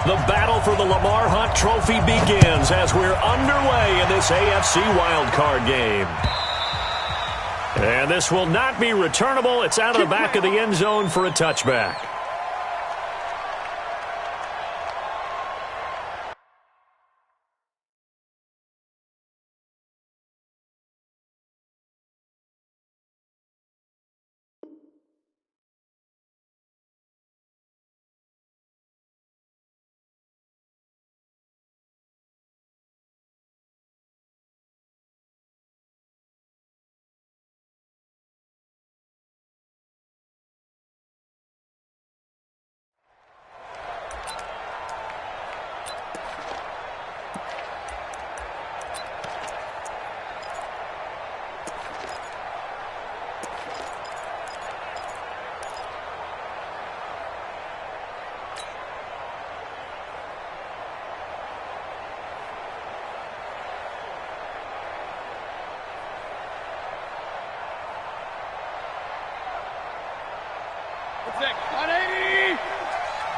The battle for the Lamar Hunt Trophy begins as we're underway in this AFC wildcard game. And this will not be returnable. It's out of the back of the end zone for a touchback.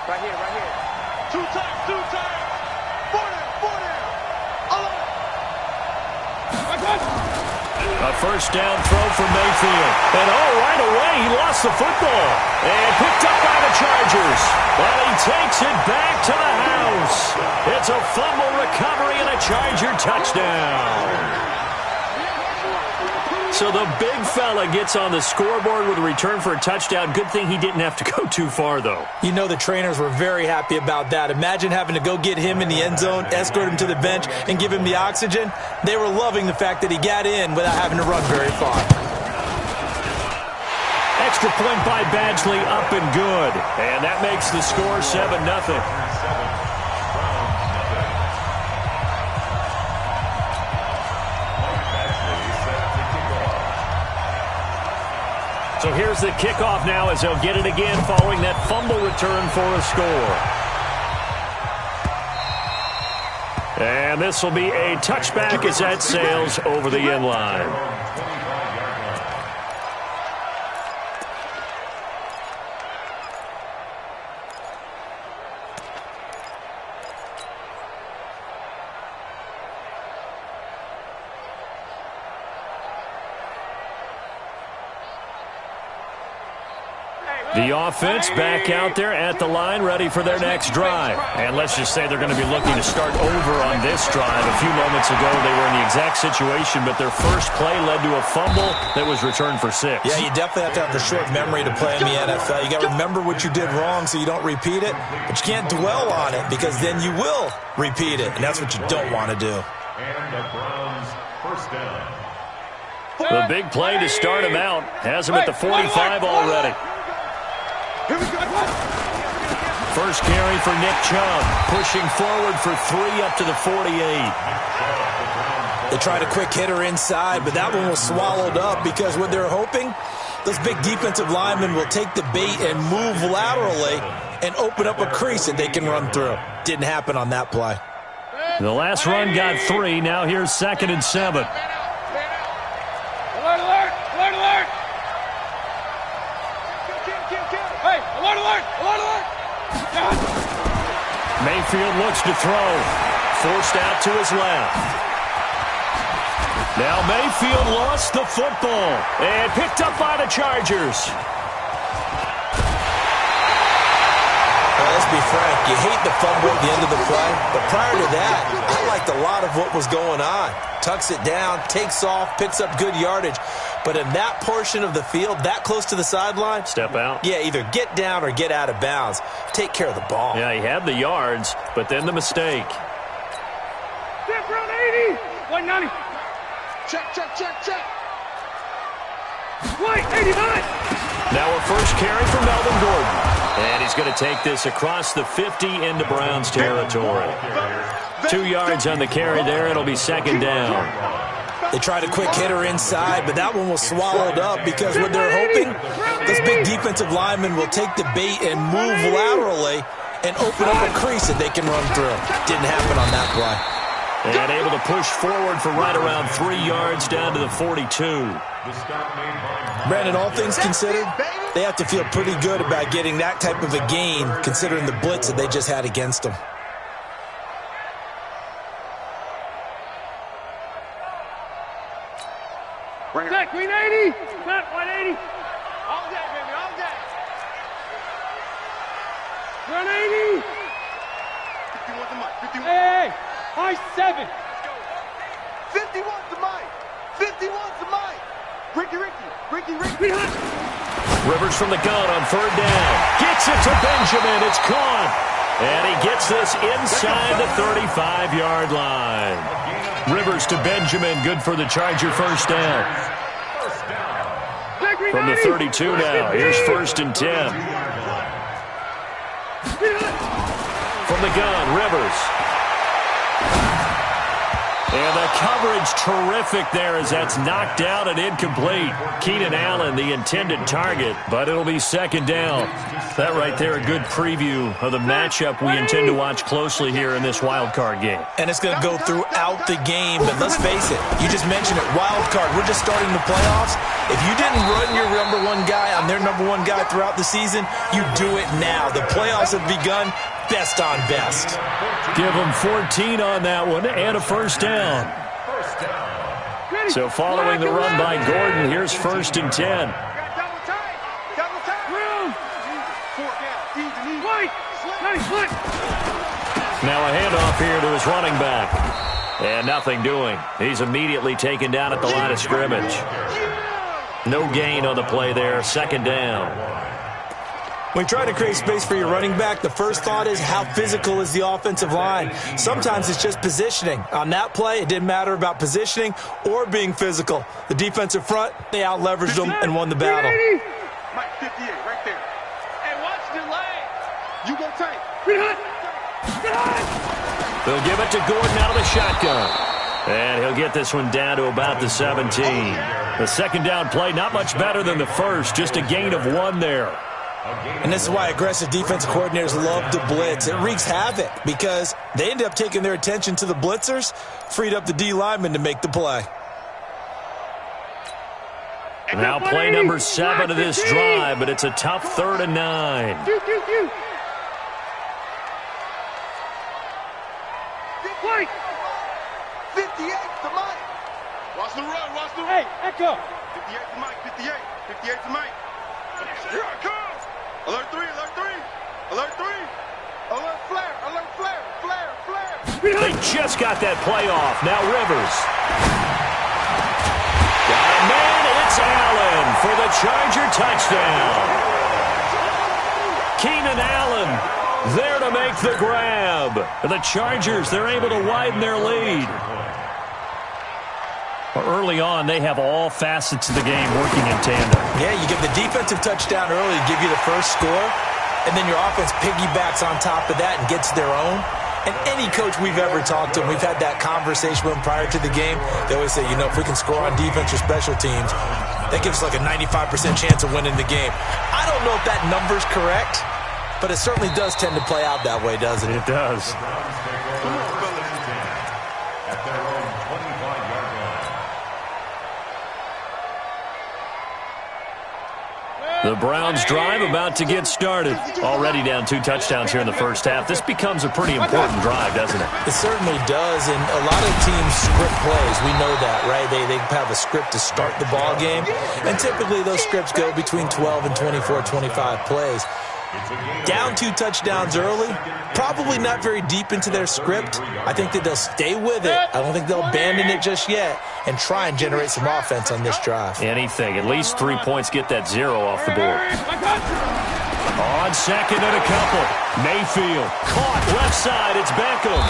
Right here. Two times. Four down. A first down throw for Mayfield. And right away, he lost the football. And picked up by the Chargers. But he takes it back to the house. It's a fumble recovery and a Charger touchdown. So the big fella gets on the scoreboard with a return for a touchdown. Good thing he didn't have to go too far, though. You know the trainers were very happy about that. Imagine having to go get him in the end zone, escort him to the bench, and give him the oxygen. They were loving the fact that he got in without having to run very far. Extra point by Badgley, up and good. And that makes the score 7-0. So here's the kickoff now as they'll get it again following that fumble return for a score. And this will be a touchback as that sails over the end line. The offense back out there at the line, ready for their next drive. And let's just say they're going to be looking to start over on this drive. A few moments ago, they were in the exact situation, but their first play led to a fumble that was returned for 6. Yeah, you definitely have to have the short memory to play in the NFL. You got to remember what you did wrong so you don't repeat it, but you can't dwell on it because then you will repeat it, and that's what you don't want to do. And the Browns first down. The big play to start him out has him at the 45 already. First carry for Nick Chubb, pushing forward for 3 up to the 48. They tried a quick hitter inside, but that one was swallowed up because what they're hoping, those big defensive linemen will take the bait and move laterally and open up a crease that they can run through. Didn't happen on that play. The last run got 3. Now here's 2nd and 7. Alert! Hey, alert! Mayfield looks to throw. Forced out to his left. Now Mayfield lost the football and picked up by the Chargers. Well, let's be frank. You hate the fumble at the end of the play, but prior to that, I liked a lot of what was going on. Tucks it down, takes off, picks up good yardage. But in that portion of the field, that close to the sideline, step out. Yeah, either get down or get out of bounds. Take care of the ball. Yeah, he had the yards, but then the mistake. Step around 80. 190. Check. Wait, 89. Now a first carry for Melvin Gordon. And he's going to take this across the 50 into Browns territory. 2 yards on the carry there. It'll be 2nd down. They tried a quick hitter inside, but that one was swallowed up because what they're hoping, those big defensive linemen will take the bait and move laterally and open up a crease that they can run through. Didn't happen on that play. And able to push forward for right around 3 yards down to the 42. Brandon, all things considered, they have to feel pretty good about getting that type of a gain considering the blitz that they just had against them. nice 7. 51 to Mike. 51 to Mike. Ricky. Rivers from the gun on 3rd down. Gets it to Benjamin. It's caught. And he gets this inside the 35-yard line. Rivers to Benjamin. Good for the Charger 1st down. From the 32 now. Here's 1st and 10. From the gun, Rivers. And the coverage terrific there as that's knocked down and incomplete. Keenan Allen, the intended target, but it'll be 2nd down. That right there, a good preview of the matchup we intend to watch closely here in this wild card game. And it's going to go throughout the game, but let's face it, you just mentioned it, wild card, we're just starting the playoffs. If you didn't run your number 1 guy on their number 1 guy throughout the season, you do it now. The playoffs have begun. Best on best. Give them 14 on that one and a 1st down. So following the run by Gordon, here's 1st and 10. Now a handoff here to his running back. And nothing doing. He's immediately taken down at the line of scrimmage. No gain on the play there. 2nd down. When you try to create space for your running back, the first thought is how physical is the offensive line. Sometimes it's just positioning. On that play, it didn't matter about positioning or being physical. The defensive front, they out-leveraged them and won the battle. Mike, 58, right there. Hey, watch the leg. You go tight. They'll give it to Gordon out of the shotgun. And he'll get this one down to about the 17. The 2nd down play, not much better than the first, just a gain of 1 there. And this is why aggressive defensive coordinators love to blitz. It wreaks havoc because they end up taking their attention to the blitzers, freed up the D lineman to make the play. Now play number 7 of this drive, but it's a tough 3rd and 9. 58 to Mike. Watch the run. Hey, Echo. 58 to Mike. 58 to Mike. Here I come. Alert 3. Alert flare. They just got that play off. Now Rivers. Got a man, it's Allen for the Charger touchdown. Keenan Allen there to make the grab. And the Chargers, they're able to widen their lead. Early on, they have all facets of the game working in tandem. Yeah, you give the defensive touchdown early, give you the first score, and then your offense piggybacks on top of that and gets their own. And any coach we've ever talked to, and we've had that conversation with them prior to the game, they always say, if we can score on defense or special teams, that gives us like a 95% chance of winning the game. I don't know if that number's correct, but it certainly does tend to play out that way, doesn't it? It does. The Browns drive about to get started. Already down 2 touchdowns here in the first half. This becomes a pretty important drive, doesn't it? It certainly does, and a lot of teams script plays. We know that, right? They have a script to start the ball game, and typically those scripts go between 12 and 24, 25 plays. Down 2 touchdowns early, probably not very deep into their script. I think that they'll stay with it. I don't think they'll abandon it just yet and try and generate some offense on this drive. Anything. At least 3 points, get that 0 off the board. On 2nd and a couple. Mayfield caught left side. It's Beckham.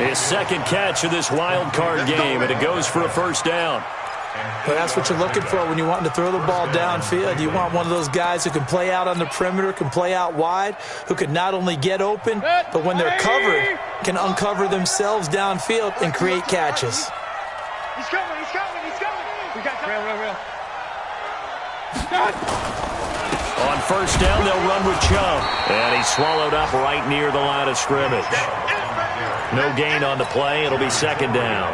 His 2nd catch of this wild card game, and it goes for a 1st down. Well, that's what you're looking for when you want to throw the ball downfield. You want one of those guys who can play out on the perimeter, can play out wide, who can not only get open, but when they're covered, can uncover themselves downfield and create catches. He's coming. We got real. On 1st down, they'll run with Chubb. And he's swallowed up right near the line of scrimmage. No gain on the play. It'll be 2nd down.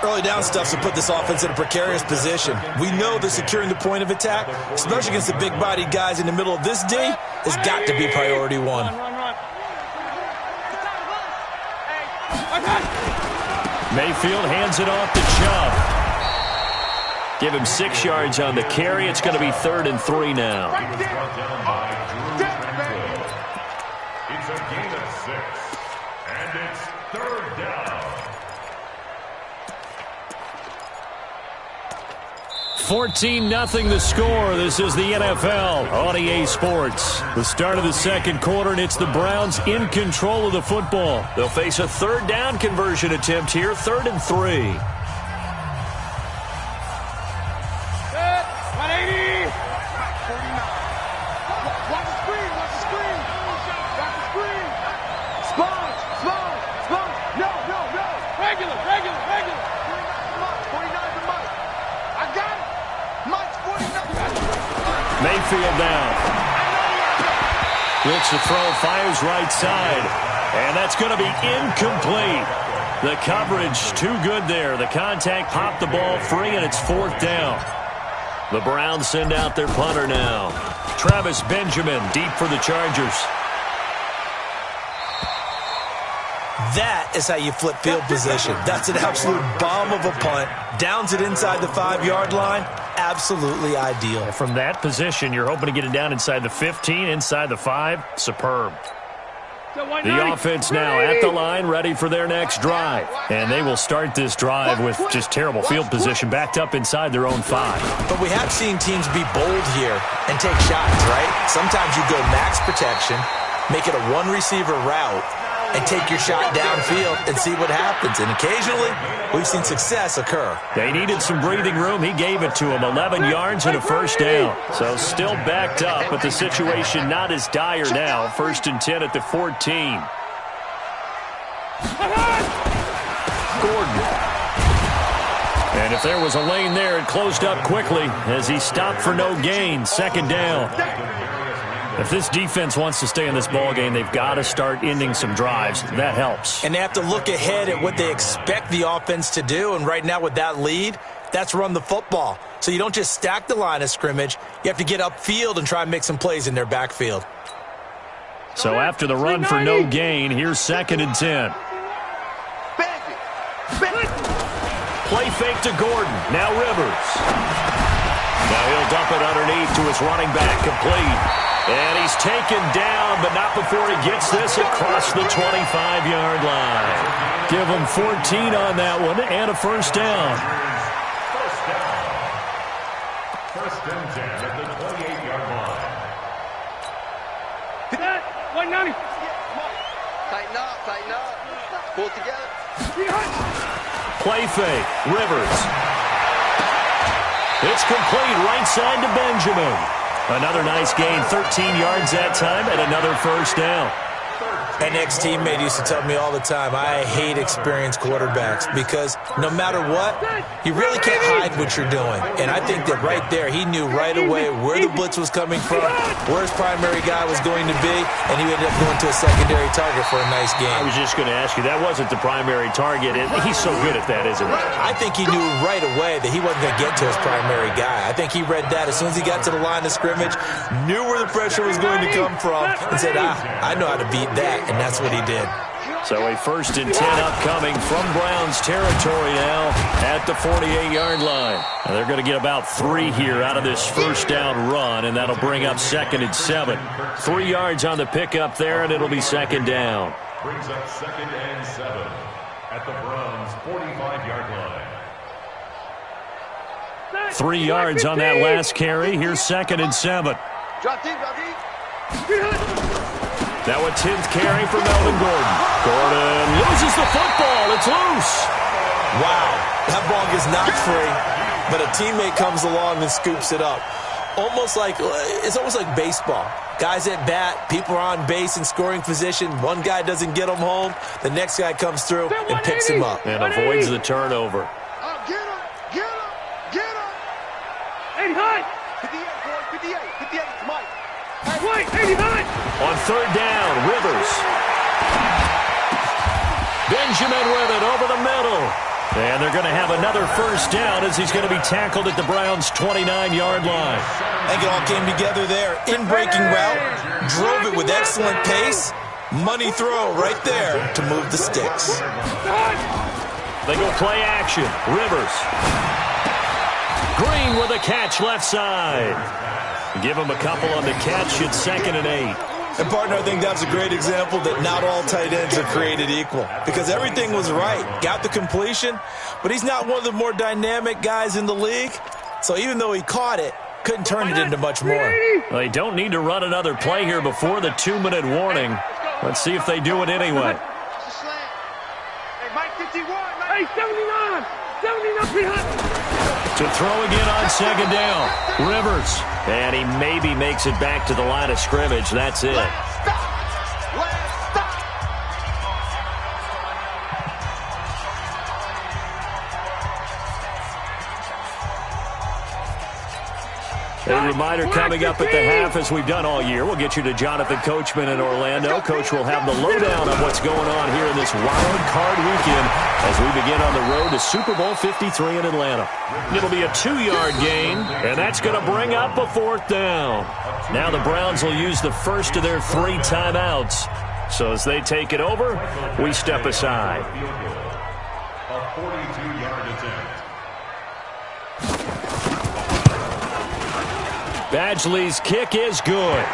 Early down stuff to put this offense in a precarious position. We know that securing the point of attack, especially against the big-bodied guys in the middle of this D, has got to be priority 1. Run. Mayfield hands it off to Chubb. Give him 6 yards on the carry. It's going to be 3rd and 3 now. It's a gain of 6. And it's Third down. 14-0 the score. This is the NFL on EA Sports. The start of the second quarter, and it's the Browns in control of the football. They'll face a third down conversion attempt here, 3rd and 3. Mayfield down. Looks to throw, fires right side. And that's going to be incomplete. The coverage too good there. The contact popped the ball free, and it's 4th down. The Browns send out their punter now. Travis Benjamin deep for the Chargers. That is how you flip field position. That's an absolute bomb of a punt. Downs it inside the 5-yard line. Absolutely ideal. From that position, you're hoping to get it down inside the 15, inside the 5. Superb. The offense now at the line, ready for their next drive. And they will start this drive with just terrible field position, backed up inside their own 5. But we have seen teams be bold here and take shots, right? Sometimes you go max protection, make it a one-receiver route, and take your shot downfield and see what happens. And occasionally, we've seen success occur. They needed some breathing room. He gave it to them. 11 yards and a first down. So still backed up, but the situation not as dire now. 1st and 10 at the 14. Gordon. And if there was a lane there, it closed up quickly as he stopped for no gain. 2nd down. If this defense wants to stay in this ballgame, they've got to start ending some drives. That helps. And they have to look ahead at what they expect the offense to do. And right now with that lead, that's run the football. So you don't just stack the line of scrimmage. You have to get upfield and try and make some plays in their backfield. So after the run for no gain, here's 2nd and 10. Play fake to Gordon. Now Rivers. Now he'll dump it underneath to his running back, complete. And he's taken down, but not before he gets this across the 25-yard line. Give him 14 on that one and a first down. First and 10 at the 28-yard line. 190. Tighten up. Pull it together. Play fake. Rivers. It's complete right side to Benjamin. Another nice gain, 13 yards that time, and another first down. An ex-teammate used to tell me all the time, I hate experienced quarterbacks because no matter what, you really can't hide what you're doing. And I think that right there, he knew right away where the blitz was coming from, where his primary guy was going to be, and he ended up going to a secondary target for a nice game. I was just going to ask you, that wasn't the primary target. He's so good at that, isn't he? I think he knew right away that he wasn't going to get to his primary guy. I think he read that as soon as he got to the line of scrimmage, knew where the pressure was going to come from, and said, I know how to beat that. And that's what he did. So a 1st and 10 upcoming from Browns territory now at the 48-yard line. And they're going to get about 3 here out of this first down run, and that'll bring up 2nd and 7. 3 yards on the pickup there, and it'll be 2nd down. Brings up 2nd and 7 at the Browns' 45-yard line. 3 yards on that last carry. Here's 2nd and 7. Drop deep. Now a 10th carry for Melvin Gordon. Gordon loses the football. It's loose. Wow, that ball gets knocked free, but a teammate comes along and scoops it up. It's almost like baseball. Guys at bat, people are on base in scoring position. One guy doesn't get him home. The next guy comes through and picks him up. And avoids the turnover. Get him. 80 high. 58, Mike. Wait, 80 high. On 3rd down, Rivers. Benjamin with it over the middle. And they're going to have another first down as he's going to be tackled at the Browns' 29-yard line. I think it all came together there. In-breaking route, drove it with excellent pace. Money throw right there to move the sticks. They go play action. Rivers. Green with a catch left side. Give him a couple on the catch. It's 2nd and 8. And, partner, I think that's a great example that not all tight ends are created equal because everything was right. Got the completion, but he's not one of the more dynamic guys in the league. So even though he caught it, couldn't turn it into much more. Well, they don't need to run another play here before the 2-minute warning. Let's see if they do it anyway. Hey, Mike 51. Hey, 79. 79 behind. To throw again on second down. Rivers. And he maybe makes it back to the line of scrimmage. That's it. A reminder coming up at the half, as we've done all year. We'll get you to Jonathan Coachman in Orlando. Coach will have the lowdown on what's going on here in this wild card weekend as we begin on the road to Super Bowl 53 in Atlanta. It'll be a 2-yard gain, and that's going to bring up a 4th down. Now the Browns will use the first of their 3 timeouts. So as they take it over, we step aside. A 42-yard attempt. Badgley's kick is good.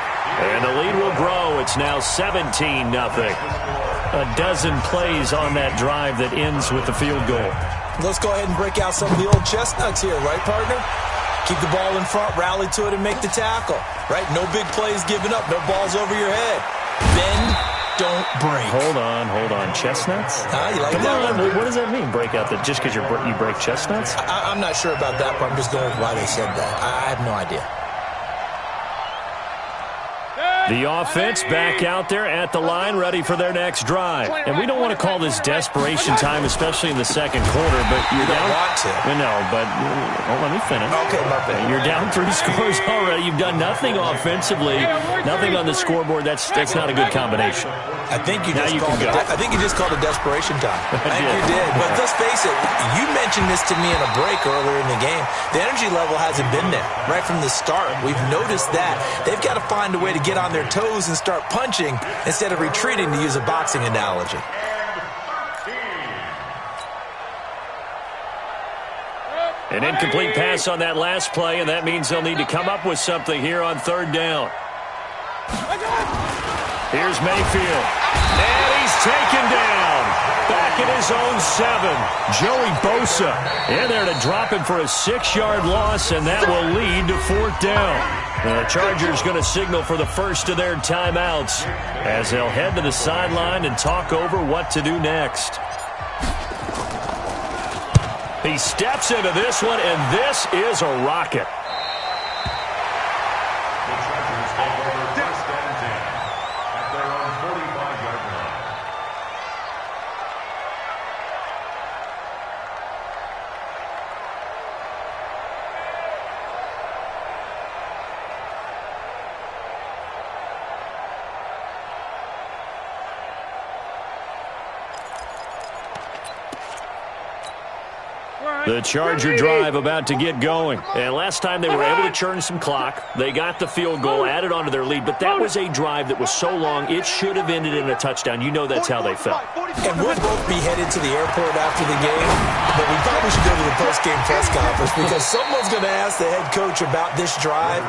And the lead will grow. It's now 17-0. A dozen plays on that drive that ends with the field goal. Let's go ahead and break out some of the old chestnuts here, right, partner? Keep the ball in front, rally to it, and make the tackle, right? No big plays given up, no balls over your head. Bend, don't break. Hold on. Chestnuts? You like Come that on. one? What does that mean, break out? That just because you break chestnuts? I'm not sure about that part. I'm just going with why they said that. I have no idea. The offense back out there at the line, ready for their next drive. And we don't want to call this desperation time, especially in the second quarter, but you're down. Want to. No, but let me finish. Okay, my bad. You're down 3 scores already. You've done nothing offensively, nothing on the scoreboard. That's not a good combination. I think you just called it desperation time. I think you did. But let's face it, you mentioned this to me in a break earlier in the game. The energy level hasn't been there right from the start. We've noticed that. They've got to find a way to get on their toes and start punching instead of retreating, to use a boxing analogy. An incomplete pass on that last play, and that means they'll need to come up with something here on 3rd down. Here's Mayfield. And he's taken down. Back at his own 7. Joey Bosa in there to drop him for a 6-yard loss, and that will lead to 4th down. The Chargers going to signal for the first of their timeouts as they'll head to the sideline and talk over what to do next. He steps into this one, and this is a rocket. The Chargers take over 1st and 10 at their own 45-yard line. The Charger drive about to get going. And last time they were able to churn some clock. They got the field goal, added onto their lead. But that was a drive that was so long, it should have ended in a touchdown. You know that's how they felt. And we'll both be headed to the airport after the game. But we probably should go to the post-game press conference because someone's going to ask the head coach about this drive.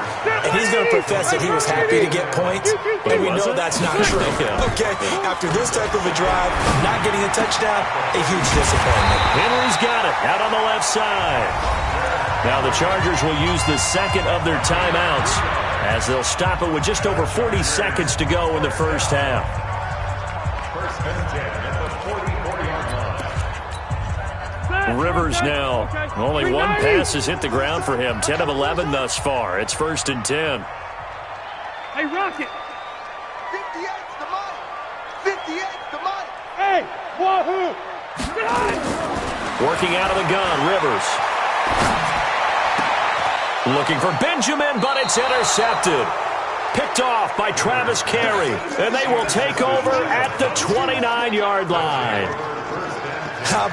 And he's going to profess that he was happy to get points. And we know that's not true. Okay, after this type of a drive, not getting a touchdown, a huge disappointment. Henry's got it out on the left side. Now the Chargers will use the second of their timeouts as they'll stop it with just over 40 seconds to go in the first half. 1st and 10 at the 44-yard line. Rivers now. Only one pass has hit the ground for him. 10 of 11 thus far. It's 1st and 10. Hey, Rocket. 58's the money. 58's the money. Hey, wahoo. Working out of the gun, Rivers. Looking for Benjamin, but it's intercepted. Picked off by Travis Carey, and they will take over at the 29-yard line.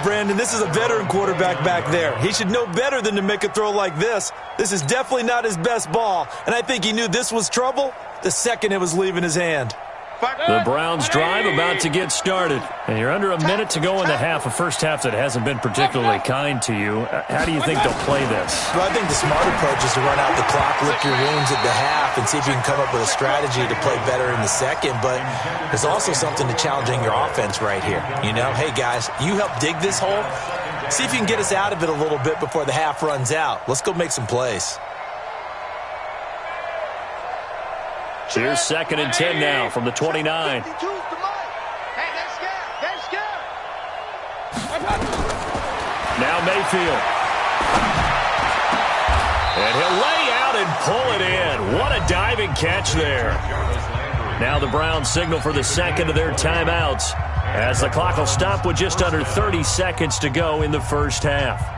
Brandon, this is a veteran quarterback back there. He should know better than to make a throw like this. This is definitely not his best ball, and I think he knew this was trouble the second it was leaving his hand. The Browns drive about to get started. And you're under a minute to go in the half, a first half that hasn't been particularly kind to you. How do you think they'll play this? Well, I think the smart approach is to run out the clock, lick your wounds at the half, and see if you can come up with a strategy to play better in the second. But there's also something to challenging your offense right here. You know, hey, guys, you help dig this hole. See if you can get us out of it a little bit before the half runs out. Let's go make some plays. Here's 2nd and 10 now from the 29. Hey, let's go. Let's go. Now Mayfield. And he'll lay out and pull it in. What a diving catch there. Now the Browns signal for the second of their timeouts as the clock will stop with just under 30 seconds to go in the first half.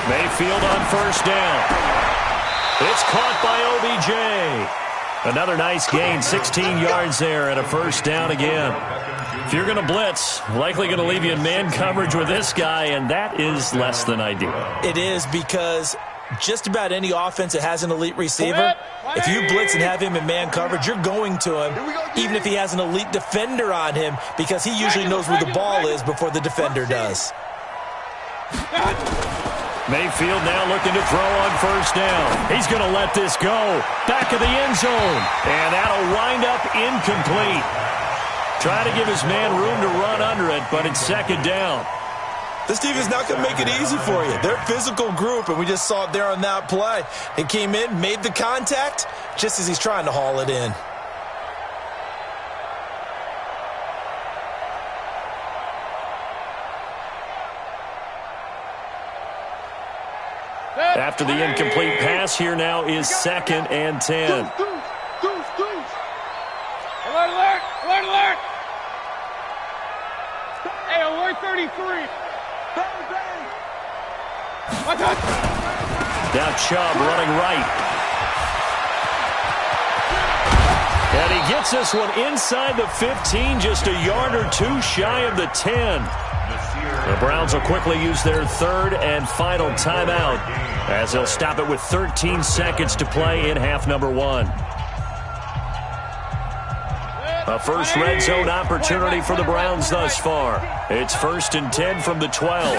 Mayfield on first down. It's caught by OBJ. Another nice gain, 16 yards there and a first down again. If you're going to blitz, likely going to leave you in man coverage with this guy, and that is less than ideal. It is, because just about any offense that has an elite receiver, if you blitz and have him in man coverage, you're going to him, even if he has an elite defender on him, because he usually knows where the ball is before the defender does. Mayfield now looking to throw on first down. He's going to let this go. Back of the end zone. And that'll wind up incomplete. Try to give his man room to run under it, but it's second down. This team is not going to make it easy for you. They're a physical group, and we just saw it there on that play. He came in, made the contact, just as he's trying to haul it in. After the incomplete pass, here now is 2nd and 10. Alert, alert, alert, alert. Hey, alert 33. Now Chubb running right. And he gets this one inside the 15, just a yard or two shy of the 10. The Browns will quickly use their third and final timeout as they'll stop it with 13 seconds to play in half number 1. A first red zone opportunity for the Browns thus far. It's 1st and 10 from the 12.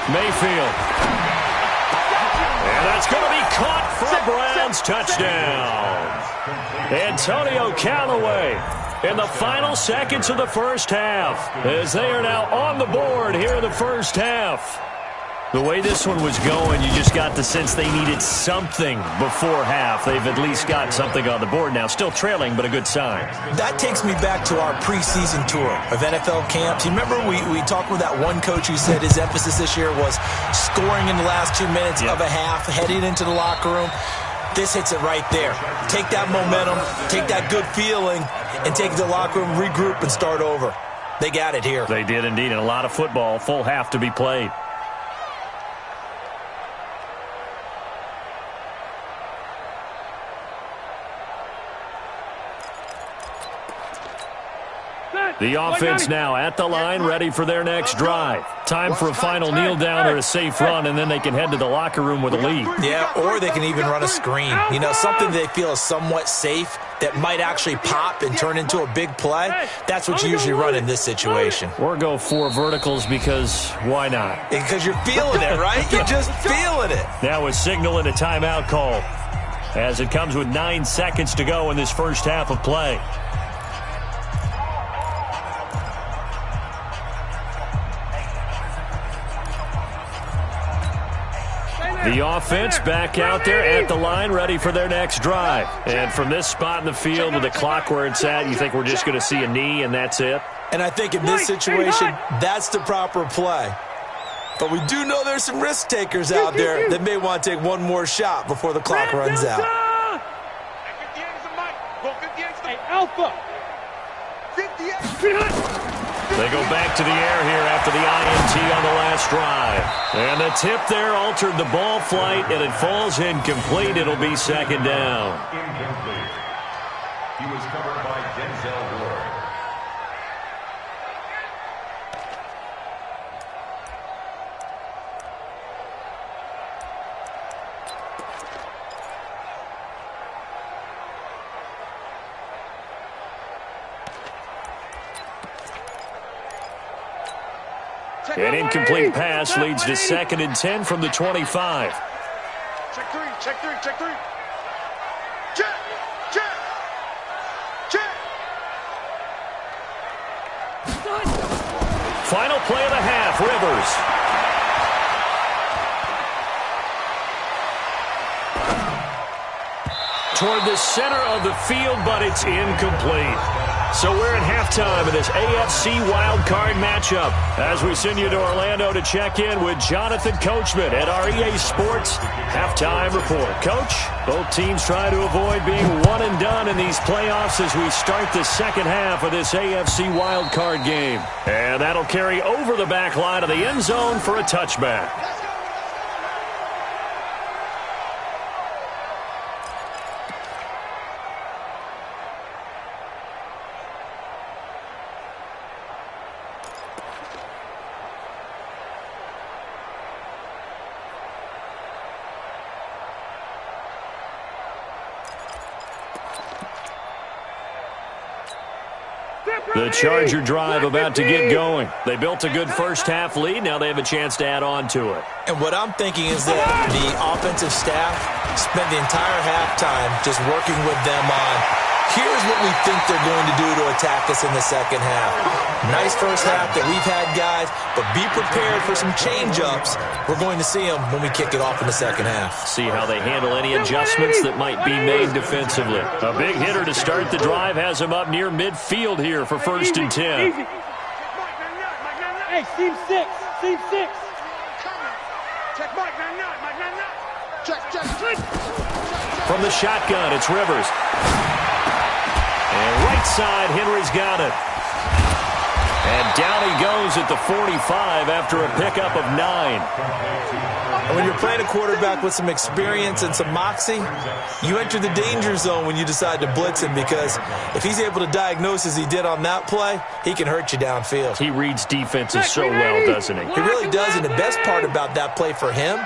Mayfield. And that's going to be caught for a Browns touchdown. Antonio Callaway in the final seconds of the first half, as they are now on the board here in the first half. The way this one was going, you just got the sense they needed something before half. They've at least got something on the board now. Still trailing, but a good sign. That takes me back to our preseason tour of NFL camps. You remember we talked with that one coach who said his emphasis this year was scoring in the last 2 minutes of a half, heading into the locker room. This hits it right there. Take that momentum, take that good feeling, and take it to the locker room, regroup, and start over. They got it here. They did indeed, and a lot of football, full half to be played. The offense now at the line, ready for their next drive. Time for a final kneel down or a safe run, and then they can head to the locker room with a lead. Yeah, or they can even run a screen. You know, something they feel is somewhat safe that might actually pop and turn into a big play. That's what you usually run in this situation. Or go 4 verticals because why not? Because you're feeling it, right? You're just feeling it. Now a signal and a timeout call as it comes with 9 seconds to go in this first half of play. The offense back out there at the line, ready for their next drive. And from this spot in the field with the clock where it's at, you think we're just going to see a knee and that's it? And I think in this situation, that's the proper play. But we do know there's some risk takers out there that may want to take one more shot before the clock runs out. Hey, Alpha. 58. They go back to the air here after the INT on the last drive. And the tip there altered the ball flight, and it falls incomplete. It'll be second down. Incomplete. He was covered by Denzel Ward. An incomplete pass leads to 2nd and 10 from the 25. Check three, check three, check three. Check, check, check. Final play of the half, Rivers. Toward the center of the field, but it's incomplete. So we're at halftime of this AFC wildcard matchup as we send you to Orlando to check in with Jonathan Coachman at our EA Sports Halftime Report. Coach, both teams try to avoid being one and done in these playoffs as we start the second half of this AFC wildcard game. And that'll carry over the back line of the end zone for a touchback. The Charger drive about to get going. They built a good first-half lead. Now they have a chance to add on to it. And what I'm thinking is that the offensive staff spent the entire halftime just working with them on, here's what we think they're going to do to attack us in the second half. Nice first half that we've had, guys, but be prepared for some change-ups. We're going to see them when we kick it off in the second half. See how they handle any adjustments that might be made defensively. A big hitter to start the drive has him up near midfield here for 1st and 10. Hey, seam 6, seam 6. Check Mike, 9-9, Mike, 9-9. Check, check, check. From the shotgun, it's Rivers. And right side, Henry's got it. And down he goes at the 45 after a pickup of 9. And when you're playing a quarterback with some experience and some moxie, you enter the danger zone when you decide to blitz him, because if he's able to diagnose as he did on that play, he can hurt you downfield. He reads defenses so well, doesn't he? He really does, and the best part about that play for him,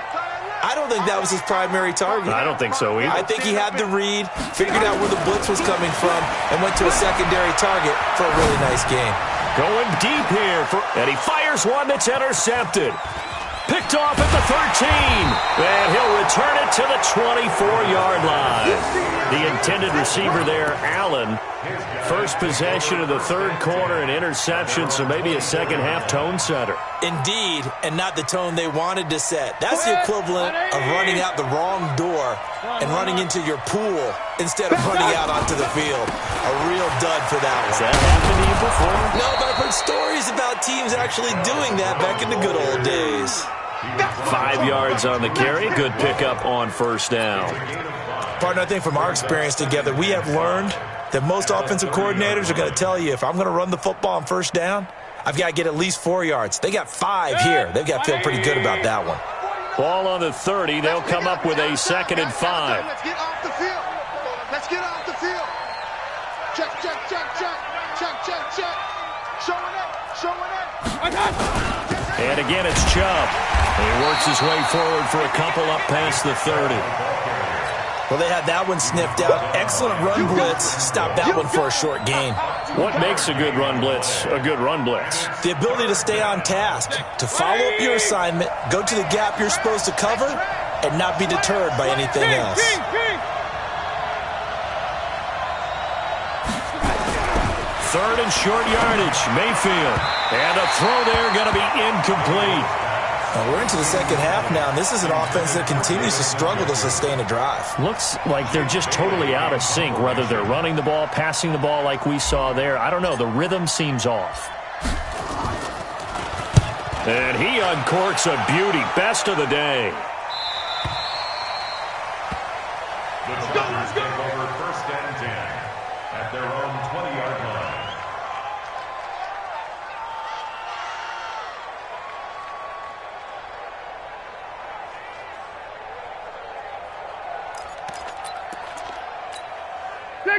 I don't think that was his primary target. I don't think so either. I think he had the read, figured out where the blitz was coming from, and went to a secondary target for a really nice game. Going deep here, and he fires one that's intercepted. Picked off at the 13, and he'll return it to the 24-yard line. The intended receiver there, Allen. First possession of the third quarter, an interception, so maybe a second-half tone setter. Indeed, and not the tone they wanted to set. That's the equivalent of running out the wrong door and running into your pool instead of running out onto the field. A real dud for that one. Has that happened to you before? No, but I've heard stories about teams actually doing that back in the good old days. 5 yards on the carry. Good pickup on first down. Partner, I think from our experience together, we have learned that most offensive coordinators are going to tell you, if I'm going to run the football on first down, I've got to get at least 4 yards. They got 5 here. They've got to feel pretty good about that one. Ball on the 30. They'll come up with a 2nd and 5. Let's get off the field. Let's get off the field. Check, check, check, check. Check, check, check. Showing up, showing up. And again, it's Chubb. He works his way forward for a couple up past the 30. Well, they had that one sniffed out. Excellent run blitz. Stop that one for a short gain. What makes a good run blitz a good run blitz? The ability to stay on task, to follow up your assignment, go to the gap you're supposed to cover, and not be deterred by anything else. Third and short yardage, Mayfield. And a throw there going to be incomplete. Now we're into the second half now, and this is an offense that continues to struggle to sustain a drive. Looks like they're just totally out of sync, whether they're running the ball, passing the ball like we saw there. I don't know. The rhythm seems off. And he uncorks a beauty. Best of the day. The Chargers take over 1st and 10 at their own 20-yard line.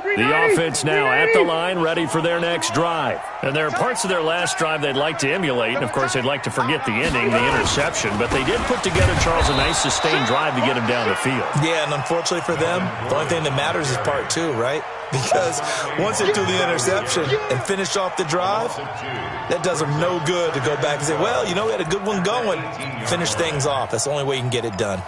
The offense now at the line, ready for their next drive. And there are parts of their last drive they'd like to emulate. And, of course, they'd like to forget the ending, the interception. But they did put together, Charles, a nice sustained drive to get him down the field. Yeah, and unfortunately for them, the only thing that matters is part two, right? Because once they threw the interception and finished off the drive, that does them no good to go back and say, well, you know, we had a good one going. Finish things off. That's the only way you can get it done.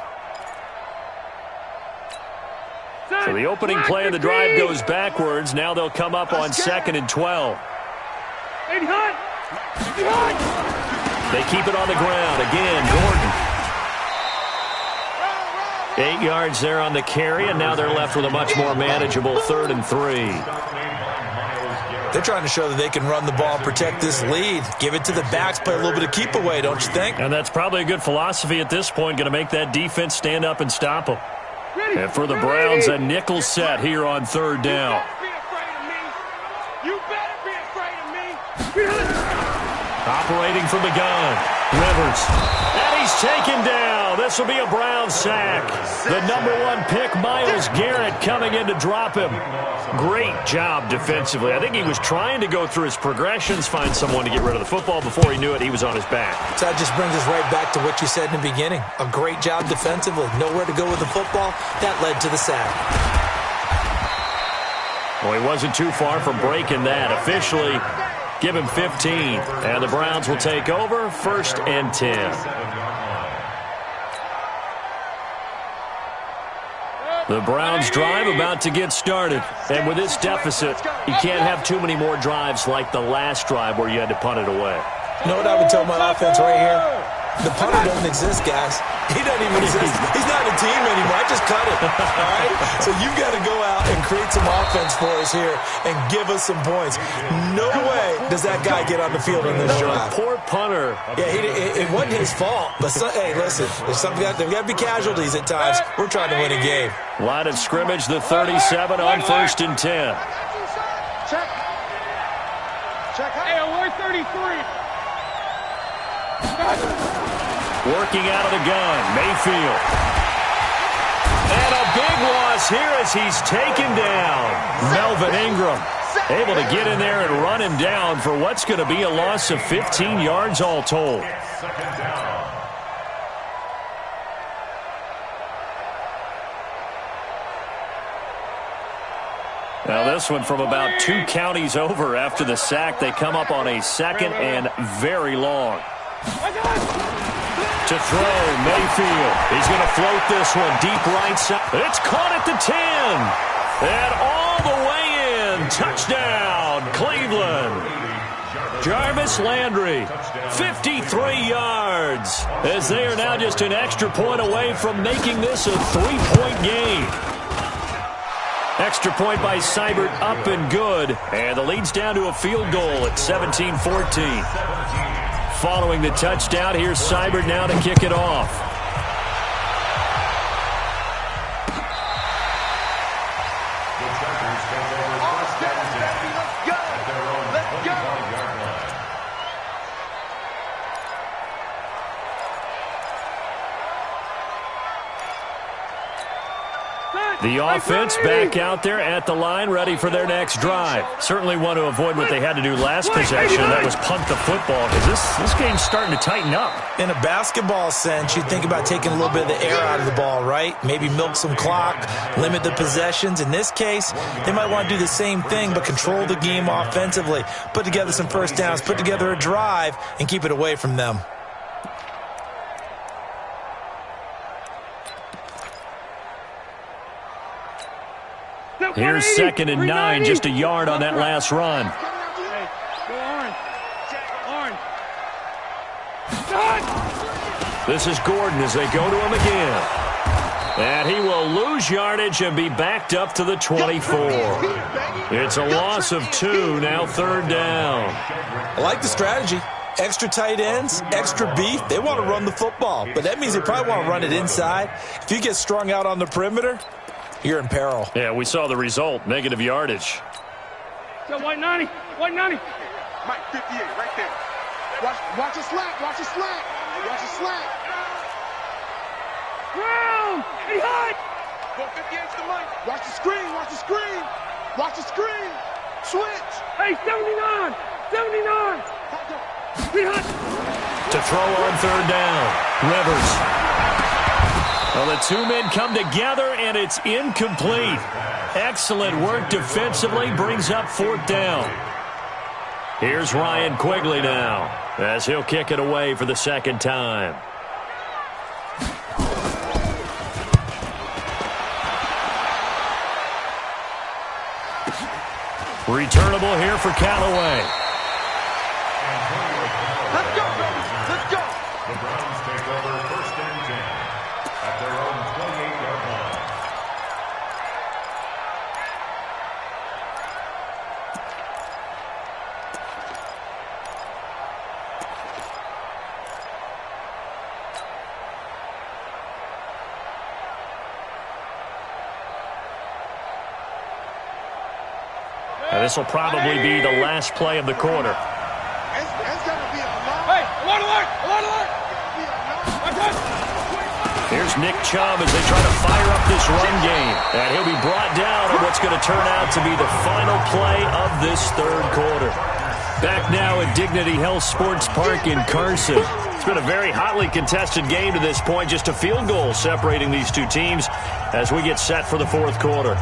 So the opening play of the drive goes backwards. Now they'll come up on 2nd and 12. They keep it on the ground. Again, Gordon. 8 yards there on the carry, and now they're left with a much more manageable 3rd and 3. They're trying to show that they can run the ball and protect this lead. Give it to the backs, play a little bit of keep away, don't you think? And that's probably a good philosophy at this point, going to make that defense stand up and stop them. And for the Browns, a nickel set here on 3rd down. You better be afraid of me. Operating from the gun, Rivers. And he's taken down. This will be a Brown sack. The #1 pick, Myles Garrett, coming in to drop him. Great job defensively. I think he was trying to go through his progressions, find someone to get rid of the football. Before he knew it, he was on his back. So that just brings us right back to what you said in the beginning. A great job defensively. Nowhere to go with the football. That led to the sack. Well, he wasn't too far from breaking that. Officially, give him 15. And the Browns will take over, 1st and 10. The Browns drive about to get started. And with this deficit, you can't have too many more drives like the last drive where you had to punt it away. You know what I would tell my offense right here? The punter doesn't exist, guys. He doesn't even exist. He's not a team anymore. I just cut it. All right? So you've got to go out and create some offense for us here and give us some points. No way does that guy get on the field in this drive. Poor punter. Yeah, it wasn't his fault. But, hey, listen, there's got to be casualties at times. We're trying to win a game. Line of scrimmage, the 37 on 1st and 10. Check. Check. Hey, we're 33. Working out of the gun, Mayfield. And a big loss here as he's taken down. Melvin Ingram able to get in there and run him down for what's going to be a loss of 15 yards all told. Now this one from about 2 counties over after the sack. They come up on a 2nd and very long. To throw, Mayfield. He's going to float this one deep right side. It's caught at the 10. And all the way in. Touchdown, Cleveland. Jarvis Landry, 53 yards. As they are now just an extra point away from making this a 3-point game. Extra point by Seibert, up and good. And the lead's down to a field goal at 17-14. Following the touchdown, here's Seibert now to kick it off. The offense back out there at the line, ready for their next drive. Certainly want to avoid what they had to do last possession, and that was punt the football, because this game's starting to tighten up. In a basketball sense, you think about taking a little bit of the air out of the ball, right? Maybe milk some clock, limit the possessions. In this case, they might want to do the same thing, but control the game offensively. Put together some first downs, put together a drive, and keep it away from them. Here's 2nd and 9, just a yard on that last run. This is Gordon as they go to him again. And he will lose yardage and be backed up to the 24. It's a loss of 2, now 3rd down. I like the strategy. Extra tight ends, extra beef. They want to run the football, but that means they probably want to run it inside. If you get strung out on the perimeter, you're in peril. Yeah, we saw the result. Negative yardage. So white 90. White 90. Mike, 58, right there. Watch the slack. Watch the slack. Watch the slack. Brown! He hot! Go 58 to the Mike. Watch the screen. Watch the screen. Watch the screen. Switch. Hey, 79. 79. To throw on third down. Rivers. Well, the two men come together, and it's incomplete. Excellent work defensively, brings up fourth down. Here's Ryan Quigley now, as he'll kick it away for the second time. Returnable here for Callaway. Let's go, baby. Let's go. The Browns take over first and 10 at their own 28-yard line. This will probably be the last play of the quarter. It's going to be a long. Hey, alert, alert, alert, alert. Here's Nick Chubb as they try to fire up this run game. And he'll be brought down on what's going to turn out to be the final play of this third quarter. Back now at Dignity Health Sports Park in Carson. It's been a very hotly contested game to this point. Just a field goal separating these two teams as we get set for the fourth quarter.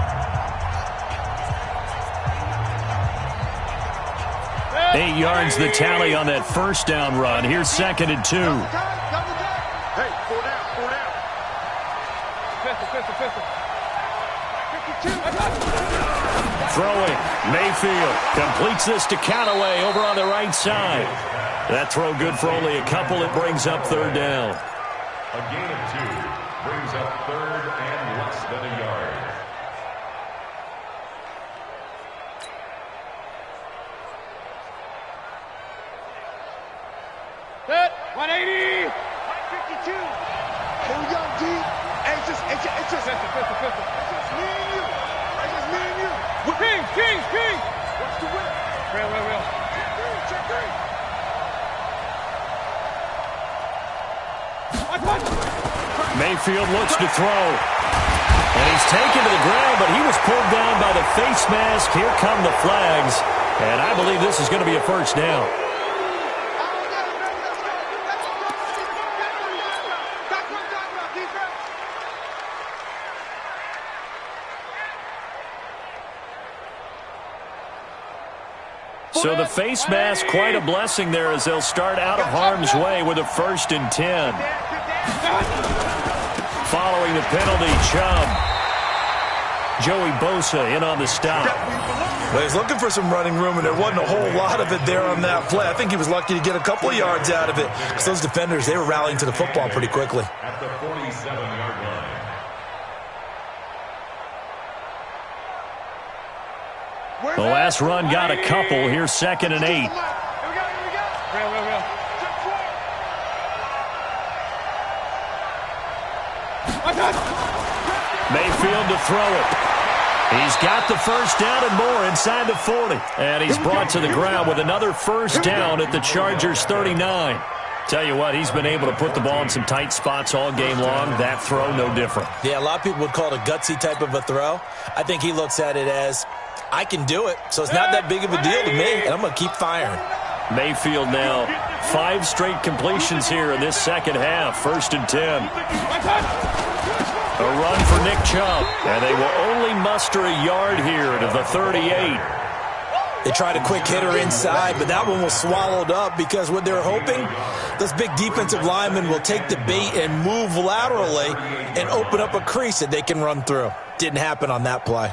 8 yards the tally on that first down run. Here's second and 2. Hey, 4 down, 4 down. Throwing. Mayfield completes this to Callaway over on the right side. That throw good for only a couple. It brings up third down. A gain of 2 brings up third and less than a yard. Set. 180. 52. Here we go, D. Hey, it's just me and you. It's just me and you. King. Watch the whip. Real. Check three. Mayfield looks to throw. And he's taken to the ground, but he was pulled down by the face mask. Here come the flags. And I believe this is going to be a first down. So the face mask, quite a blessing there as they'll start out of harm's way with a 1st and 10. Following the penalty, Chubb. Joey Bosa in on the stop. Well, he's looking for some running room, and there wasn't a whole lot of it there on that play. I think he was lucky to get a couple of yards out of it because those defenders, they were rallying to the football pretty quickly. At the 47-yard line. The last run got a couple. Here's second and 8. Real. Mayfield to throw it. He's got the first down and more inside the 40. And he's brought to the ground with another first down at the Chargers' 39. Tell you what, he's been able to put the ball in some tight spots all game long. That throw, no different. Yeah, a lot of people would call it a gutsy type of a throw. I think he looks at it as, I can do it, so it's not that big of a deal to me, and I'm going to keep firing. Mayfield now 5 straight completions here in this second half. 1st and 10. A run for Nick Chubb, and they will only muster a yard here to the 38. They tried a quick hitter inside, but that one was swallowed up because what they're hoping, those big defensive linemen will take the bait and move laterally and open up a crease that they can run through. Didn't happen on that play.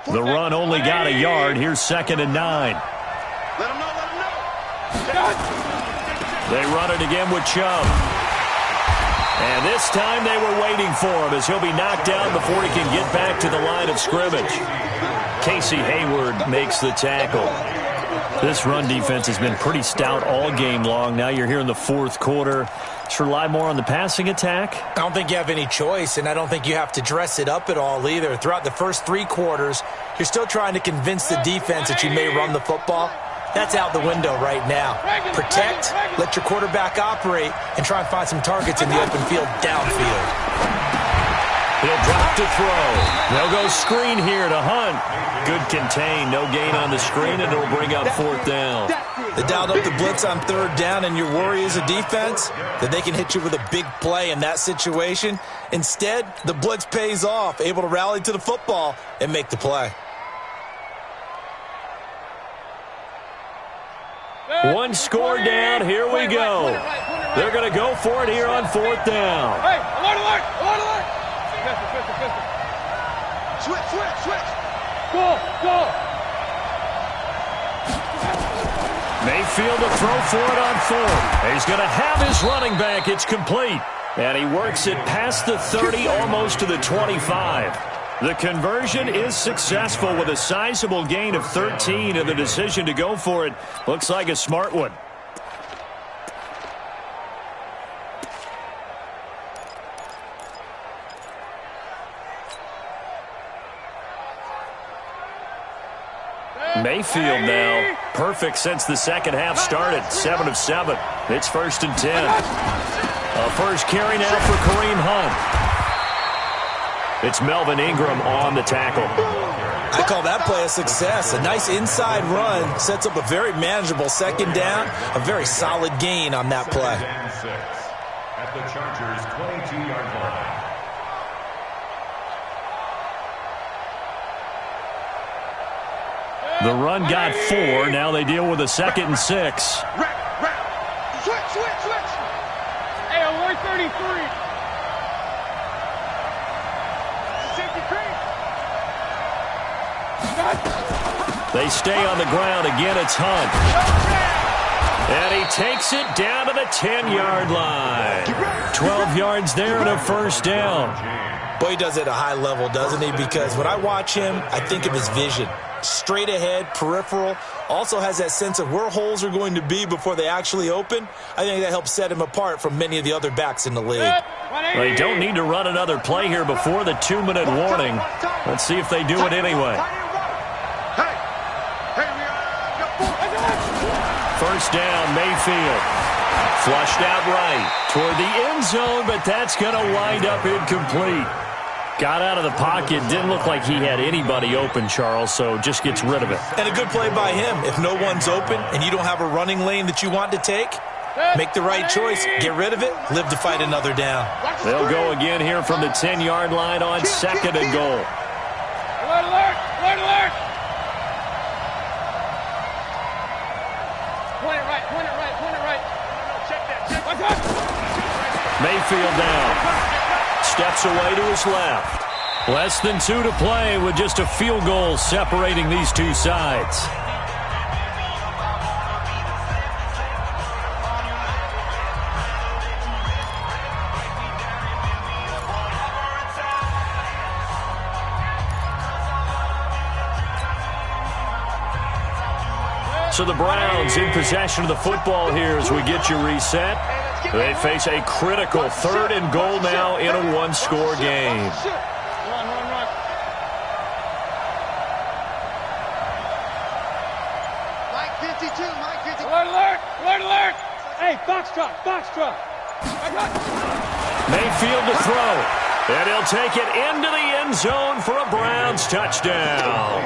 The run only got a yard. Here's second and 9. Let him know. They run it again with Chubb. And this time they were waiting for him as he'll be knocked down before he can get back to the line of scrimmage. Casey Hayward makes the tackle. This run defense has been pretty stout all game long. Now you're here in the fourth quarter. Just rely more on the passing attack. I don't think you have any choice, and I don't think you have to dress it up at all either. Throughout the first 3 quarters, you're still trying to convince the defense that you may run the football. That's out the window right now. Protect, let your quarterback operate, and try and find some targets in the open field downfield. He'll drop to throw. They'll go screen here to Hunt. Good contain. No gain on the screen, and it'll bring up 4th down. They dialed up the blitz on 3rd down, and your worry as a defense that they can hit you with a big play in that situation. Instead, the blitz pays off, able to rally to the football and make the play. One score down. Here we go. They're going to go for it here on 4th down. Hey, alert, alert, alert, alert. Pistol. Switch. Go. Mayfield to throw for it on 4th. He's going to have his running back. It's complete. And he works it past the 30, almost to the 25. The conversion is successful with a sizable gain of 13, and the decision to go for it looks like a smart one. Mayfield now, perfect since the second half started, 7 of 7. It's 1st and 10. A first carry now for Kareem Hunt. It's Melvin Ingram on the tackle. I call that play a success. A nice inside run sets up a very manageable 2nd down, a very solid gain on that play. At the Chargers' 22-yard line. The run got 4. Now they deal with a 2nd and 6. Switch. Hey, alert 33. Safety cream. They stay on the ground. Again, it's Hunt. And he takes it down to the 10-yard line. 12 yards there and a 1st down. Boy, he does it at a high level, doesn't he? Because when I watch him, I think of his vision. Straight ahead, peripheral, also has that sense of where holes are going to be before they actually open. I think that helps set him apart from many of the other backs in the league. Well, they don't need to run another play here before the 2-minute warning. Let's see if they do it anyway. 1st down, Mayfield. Flushed out right toward the end zone, but that's going to wind up incomplete. Got out of the pocket. Didn't look like he had anybody open, Charles, so just gets rid of it. And a good play by him. If no one's open and you don't have a running lane that you want to take, make the right choice. Get rid of it. Live to fight another down. They'll go again here from the 10-yard line on 2nd and goal. Alert. Point it right. Check that. Mayfield down. Steps away to his left. Less than 2 to play with just a field goal separating these two sides. So the Browns in possession of the football here as we get you reset. They face a critical 3rd and goal now in a 1-score game. Run. Mike 52. Alert. Hey, box truck. Mayfield to throw. And he'll take it into the end zone for a Browns touchdown.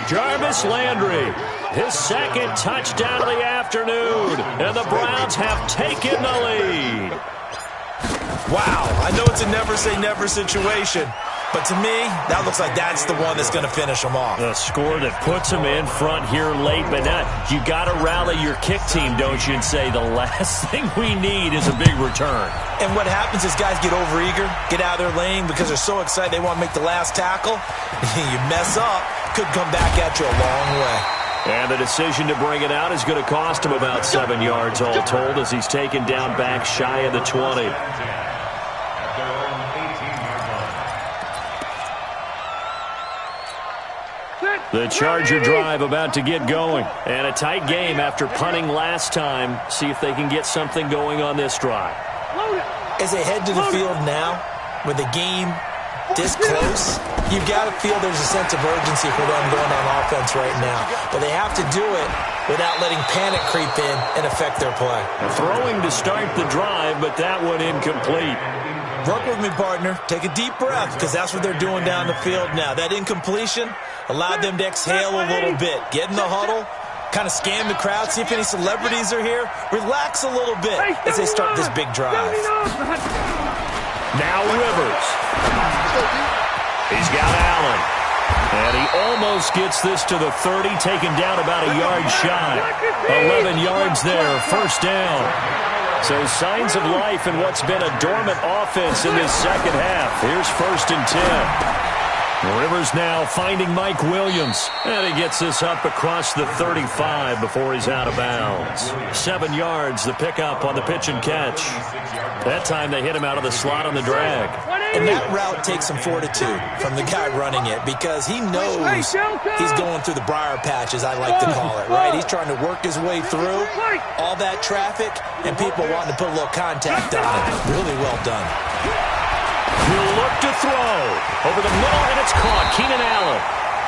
Jarvis Landry, his 2nd touchdown of the afternoon, and the Browns have taken the lead. Wow, I know it's a never-say-never situation, but to me, that looks like that's the one that's going to finish them off. The score that puts them in front here late, but not. You got to rally your kick team, don't you, and say the last thing we need is a big return. And what happens is guys get overeager, get out of their lane because they're so excited they want to make the last tackle. You mess up, could come back at you a long way. And the decision to bring it out is going to cost him about 7 yards all told as he's taken down back shy of the 20. The Charger drive about to get going. And a tight game after punting last time. See if they can get something going on this drive. As they head to the field now, with the game this close, you've got to feel there's a sense of urgency for them going on offense right now. But they have to do it without letting panic creep in and affect their play. Throwing to start the drive, but that one incomplete. Work with me, partner. Take a deep breath, because that's what they're doing down the field now. That incompletion allowed them to exhale a little bit. Get in the huddle, kind of scan the crowd, see if any celebrities are here. Relax a little bit as they start this big drive. Now Rivers. He's got Allen. And he almost gets this to the 30, taken down about a yard shy. 11 yards there, first down. So signs of life in what's been a dormant offense in this second half. Here's 1st and 10. Rivers now finding Mike Williams. And he gets this up across the 35 before he's out of bounds. 7 yards, the pickup on the pitch and catch. That time they hit him out of the slot on the drag. And that route takes some fortitude from the guy running it, because he knows he's going through the briar patch, as I like to call it, right? He's trying to work his way through all that traffic and people wanting to put a little contact on it. Really well done. He'll look to throw. Over the middle, and it's caught. Keenan Allen.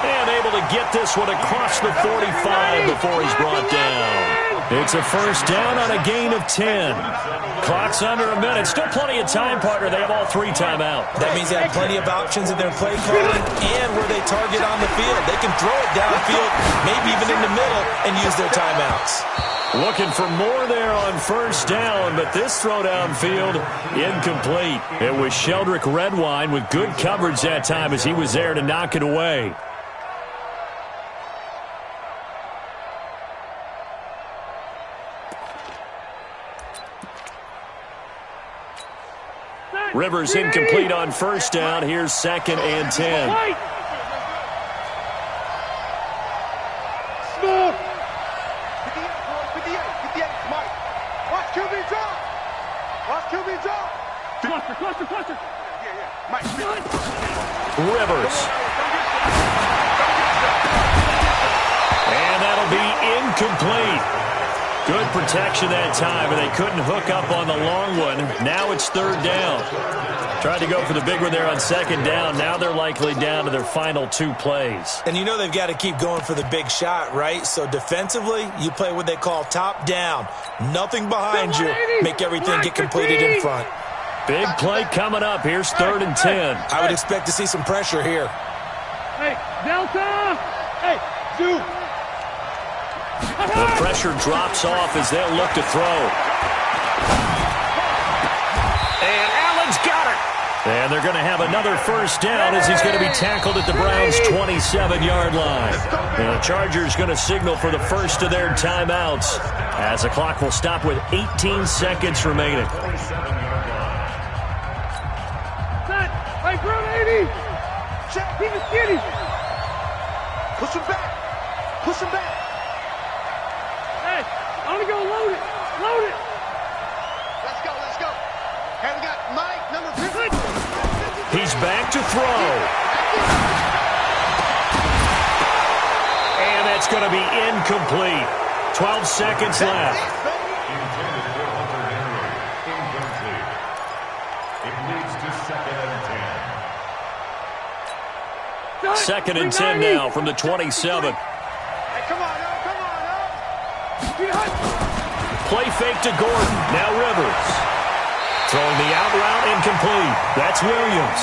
And able to get this one across the 45 before he's brought down. It's a first down on a gain of 10. Clock's under a minute. Still plenty of time, partner. They have all 3 timeout. That means they have plenty of options in their play calling and where they target on the field. They can throw it downfield, maybe even in the middle, and use their timeouts. Looking for more there on first down, but this throw downfield incomplete. It was Sheldrick Redwine with good coverage that time as he was there to knock it away. Rivers incomplete on first down. Here's 2nd and 10. Smooth. 58, Mike. Watch QB drop. Watch QB drop. Cluster. Yeah. Mike. Rivers. And that'll be incomplete. Good protection that time, and they couldn't hook up on the long one. Now it's 3rd down. Tried to go for the big one there on 2nd down. Now they're likely down to their final 2 plays. And you know they've got to keep going for the big shot, right? So defensively, you play what they call top down. Nothing behind you. Make everything get completed in front. Big play coming up. Here's 3rd and 10. I would expect to see some pressure here. Hey, Delta! Hey, Zoo! The pressure drops off as they'll look to throw. And Allen's got it. And they're going to have another first down as he's going to be tackled at the Browns' 27-yard line. And the Chargers going to signal for the first of their timeouts as the clock will stop with 18 seconds remaining. Hey, Brown 80! Keep it skinny! Push him back. Hey, only go load it. Let's go. Hey, we got Mike, number 50. He's back to throw. And that's going to be incomplete. 12 seconds left. Intended for Hunter Henry. Incomplete. It leads to 2nd and 10. 2nd and 10 now from the 27. Hey, come on, now. Play fake to Gordon. Now Rivers. Throwing the out route incomplete. That's Williams.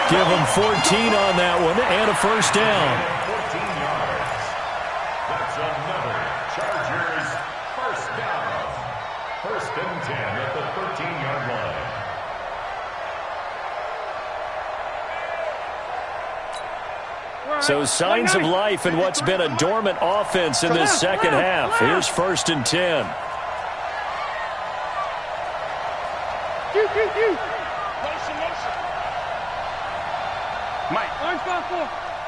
Give him 14 on that one and a first down. 14 yards. That's another Chargers first down. 1st and 10 at the 13-yard line. So signs of life in what's been a dormant offense in this second half. Here's 1st and 10. Motion. Mike. Orange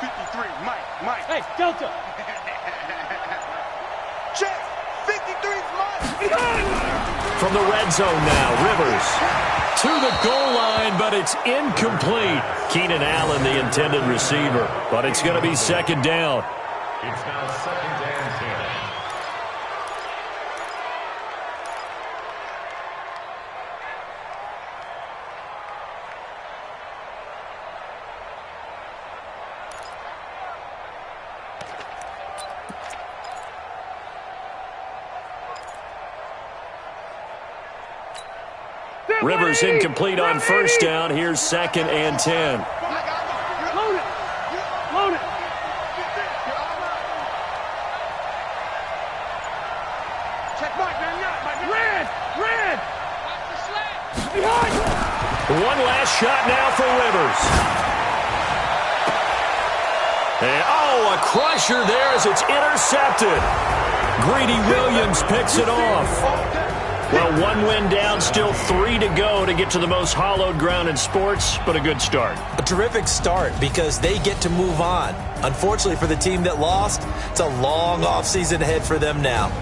53, Mike. Hey, Delta! Check. 53's Mike. From the red zone now, Rivers to the goal line, but it's incomplete. Keenan Allen, the intended receiver, but it's going to be 2nd down. It's now 2nd and 10. Rivers incomplete on first down. Here's 2nd and 10. Load it. Load it. Check Mike, man. Red. Red. Behind. One last shot now for Rivers. And, a crusher there as it's intercepted. Greedy Williams picks it off. Well, one win down, still 3 to go to get to the most hallowed ground in sports, but a good start. A terrific start because they get to move on. Unfortunately for the team that lost, it's a long offseason ahead for them now.